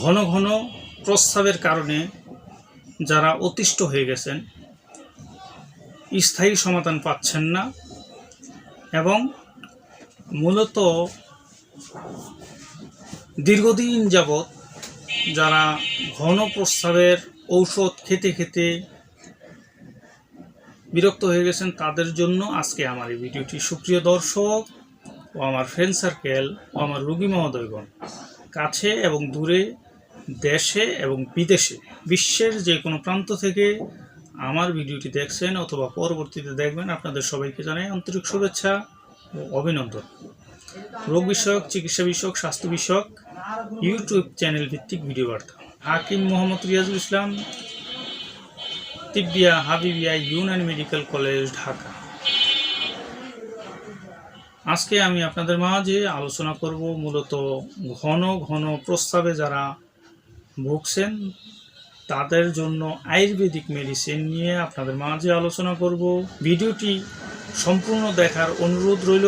ঘন ঘন প্রস্রাবের কারণে যারা অতিষ্ঠ হয়ে গেছেন, স্থায়ী সমাধান পাচ্ছেন না এবং মূলত দীর্ঘদিন যাবৎ যারা ঘন প্রস্রাবের ঔষধ খেতে খেতে বিরক্ত হয়ে গেছেন, তাদের জন্য আজকে আমার এই ভিডিওটি। সুপ্রিয় দর্শক ও আমার ফ্রেন্ড সার্কেল ও আমার রোগী মহোদয়গণ, কাছে এবং দূরে, দেশে এবং বিদেশে, বিশ্বের যে কোনো প্রান্ত থেকে আমার ভিডিওটি দেখছেন অথবা পরবর্তীতে দেখবেন, আপনাদের সবাইকে জানাই আন্তরিক শুভেচ্ছা ও অভিনন্দন। রোগ বিষয়ক, চিকিৎসা বিষয়ক, স্বাস্থ্য বিষয়ক ইউটিউব চ্যানেল ভিত্তিক ভিডিও বার্তা। হাকিম মোহাম্মদ রিয়াজুল ইসলাম, তিব্বিয়া হাবিবিয়া ইউনানি মেডিকেল কলেজ, ঢাকা। আজকে আমি আপনাদের মাঝে আলোচনা করব মূলত ঘন ঘন প্রস্রাবে যারা ভুগছেন তাদের জন্য আয়ুর্বেদিক মেডিসিন নিয়ে আপনাদের মাঝে আলোচনা করব। ভিডিওটি সম্পূর্ণ দেখার অনুরোধ রইল।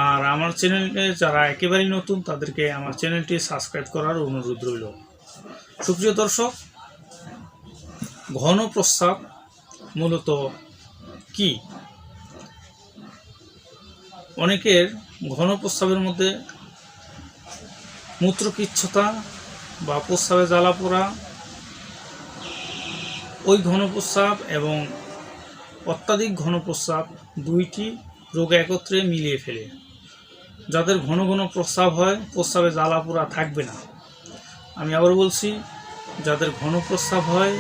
আর আমার চ্যানেলে যারা একেবারেই নতুন তাদেরকে আমার চ্যানেলটি সাবস্ক্রাইব করার অনুরোধ রইল। সুপ্রিয় দর্শক, ঘন প্রস্রাব মূলত কি? অনেকের ঘন প্রস্রাবের মধ্যে মূত্রকিচ্ছতা বা প্রস্রাবে জ্বালা পোড়া, ওই ঘন প্রস্রাব এবং অত্যাধিক ঘন প্রস্রাব দুইটি রোগ একত্রে মিলিয়ে ফেলে। যাদের ঘন ঘন প্রস্রাব হয়, প্রস্রাবে জ্বালা পোড়া থাকবে না। আমি আবার বলছি, যাদের ঘন প্রস্রাব হয়,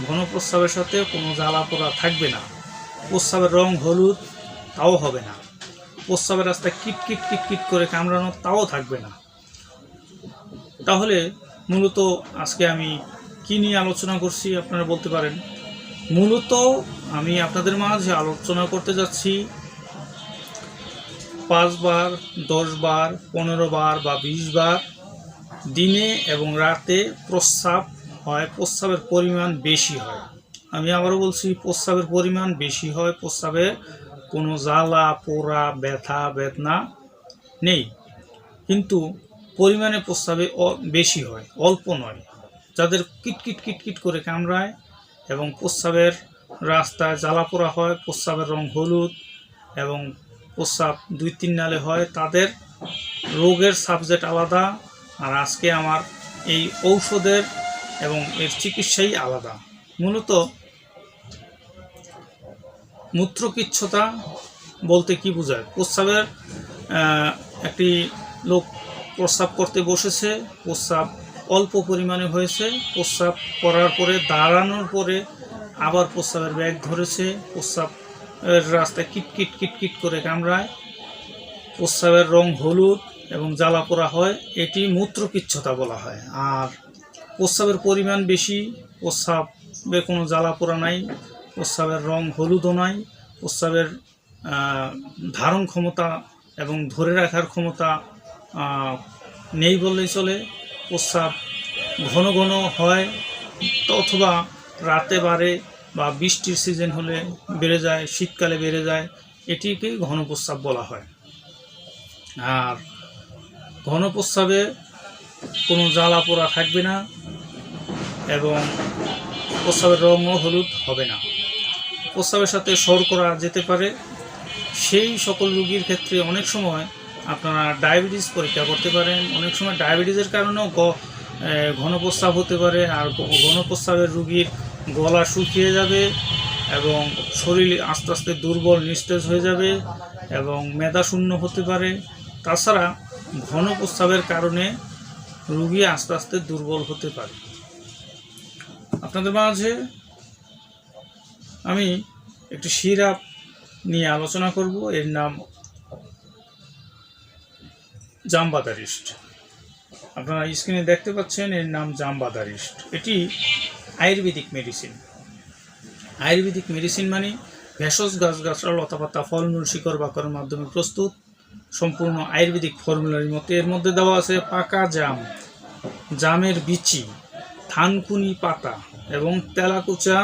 ঘন প্রস্রাবের সাথে কোনো জ্বালা পোড়া থাকবে না। প্রস্রাবের রং হলুদ, তাও হবে না। প্রস্রাবের রাস্তায় কিটকিট কিটকিট করে কামড়ানো, তাও থাকবে না। তাহলে মূলত আজকে আমি কি নিয়ে আলোচনা করছি আপনারা বলতে পারেন। মূলত আমি আপনাদের মাঝে আলোচনা করতে যাচ্ছি 5 বার, 10 বার, 15 বার বা 20 বার দিনে এবং রাতে প্রস্রাব হয়, প্রস্রাবের পরিমাণ বেশি হয়। আমি আবারও বলছি, প্রস্রাবের পরিমাণ বেশি হয়। প্রস্রাবে কোনো জ্বালা পোড়া, ব্যথা বেদনা নেই, কিন্তু পরিমাণে প্রস্রাবে বেশি হয়, অল্প নয়। যাদের কিটকিট কিটকিট করে কামড়ায় এবং প্রস্রাবের রাস্তায় জ্বালা পোড়া হয়, প্রস্রাবের রং হলুদ এবং প্রস্রাব 2-3 নালে হয়, তাদের রোগের সাবজেক্ট আলাদা। আর আজকে আমার এই ঔষধের এবং এর চিকিৎসাই আলাদা। মূলত মূত্রকিচ্ছতা বলতে কি বোঝায়? প্রস্রাবের একটি লোক প্রস্রাব করতে বসেছে, প্রস্রাব অল্প পরিমাণে হয়েছে, প্রস্রাব করার পরে দাঁড়ানোর পরে আবার প্রস্রাবের ব্যাগ ধরেছে, প্রস্রাবের রাস্তায় কিটকিট কিটকিট করে কামড়ায়, প্রস্রাবের রং হলুদ এবং জ্বালা পোড়া হয়, এটি মূত্রকিচ্ছতা বলা হয়। আর প্রস্রাবের পরিমাণ বেশি, প্রস্রাবে কোনো জ্বালা পোড়া নাই, প্রস্রাবের রং হলুদও নাই, প্রস্রাবের ধারণ ক্ষমতা এবং ধরে রাখার ক্ষমতা নেই বললেই চলে। প্রস্রাব ঘন ঘন হয় অথবা রাতে বাড়ে বা বৃষ্টির সিজন হলে বেড়ে যায়, শীতকালে বেড়ে যায়, এটিকে ঘন প্রস্রাব বলা হয়। আর ঘন প্রস্রাবে কোনো জ্বালা পোড়া থাকবে না এবং প্রস্রাবের রঙও হলুদ হবে না। প্রস্রাবের সাথে শর্করা যেতে পারে। সেই সকল রোগীর ক্ষেত্রে অনেক সময় আপনারা ডায়াবেটিস পরীক্ষা করতে পারেন। অনেক সময় ডায়াবেটিসের কারণেও ঘন প্রস্রাব হতে পারে। আর ঘন প্রস্রাবের রোগীর গলা শুকিয়ে যাবে এবং শরীর আস্তে আস্তে দুর্বল নিস্তেজ হয়ে যাবে এবং মেধাশূন্য হতে পারে। তাছাড়া ঘন প্রস্রাবের কারণে রোগী আস্তে আস্তে দুর্বল হতে পারে। আপনাদের মাঝে আমি একটি সিরাপ নিয়ে আলোচনা করব। এর নাম জামবাদারিস্ট। আপনারা স্ক্রিনে দেখতে পাচ্ছেন, এর নাম জামবাদারিস্ট। এটি আয়ুর্বেদিক মেডিসিন। আয়ুর্বেদিক মেডিসিন মানে ভেষজ গাছগাছড়া, লতাপাতা, ফলমূল, শিকড় বাকড়ের মাধ্যমে প্রস্তুত সম্পূর্ণ আয়ুর্বেদিক ফর্মুলার মতো। এর মধ্যে দেওয়া আছে পাকা জাম, জামের বিচি, থানকুনি পাতা এবং তেলাকুচা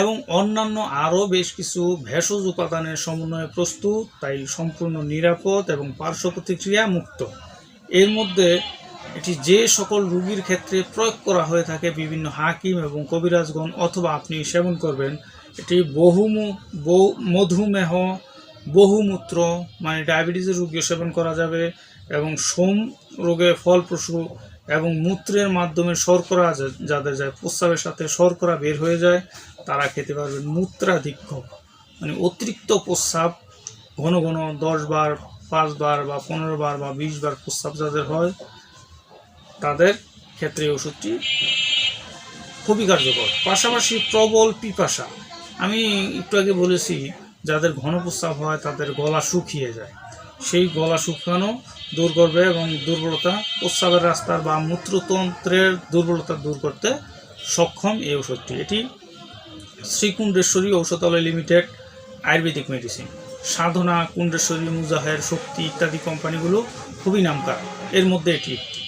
এবং অন্যান্য আরও বেশ কিছু ভেষজ উপাদানের সমন্বয়ে প্রস্তুত, তাই সম্পূর্ণ নিরাপদ এবং পার্শ্ব প্রতিক্রিয়া মুক্ত। এর মধ্যে এটি যে সকল রোগীর ক্ষেত্রে প্রয়োগ করা হয়ে থাকে বিভিন্ন হাকিম এবং কবিরাজগণ অথবা আপনি সেবন করবেন। এটি মধুমেহ, বহুমূত্র মানে ডায়াবেটিসের রোগীও সেবন করা যাবে এবং সোম রোগে ফলপ্রসূ এবং মূত্রের মাধ্যমে শর্করা যাদের যায়, প্রস্রাবের সাথে শর্করা বের হয়ে যায়, তারা খেতে পারবেন। মূত্রাধিক্য মানে অতিরিক্ত প্রস্রাব, ঘন ঘন 10 বার, 5 বার বা 15 বার বা 20 বার প্রস্রাব যাদের হয়, তাদের ক্ষেত্রে এই ওষুধটি খুবই কার্যকর। পাশাপাশি প্রবল পিপাসা, আমি একটু আগে বলেছি যাদের ঘন প্রস্রাব হয় তাদের গলা শুকিয়ে যায়, সেই গলা শুকানো দূর করবে এবং দুর্বলতা, প্রস্রাবের রাস্তার বা মূত্রতন্ত্রের দুর্বলতা দূর করতে সক্ষম এই ওষুধটি। এটি শ্রী কুণ্ডেশ্বরী ঔষধালয় লিমিটেড আয়ুর্বেদিক মেডিসিন। সাধনা, কুণ্ডেশ্বরী, মুজাহের, শক্তি ইত্যাদি কোম্পানিগুলো খুবই নামকরা, এর মধ্যে এটি একটি।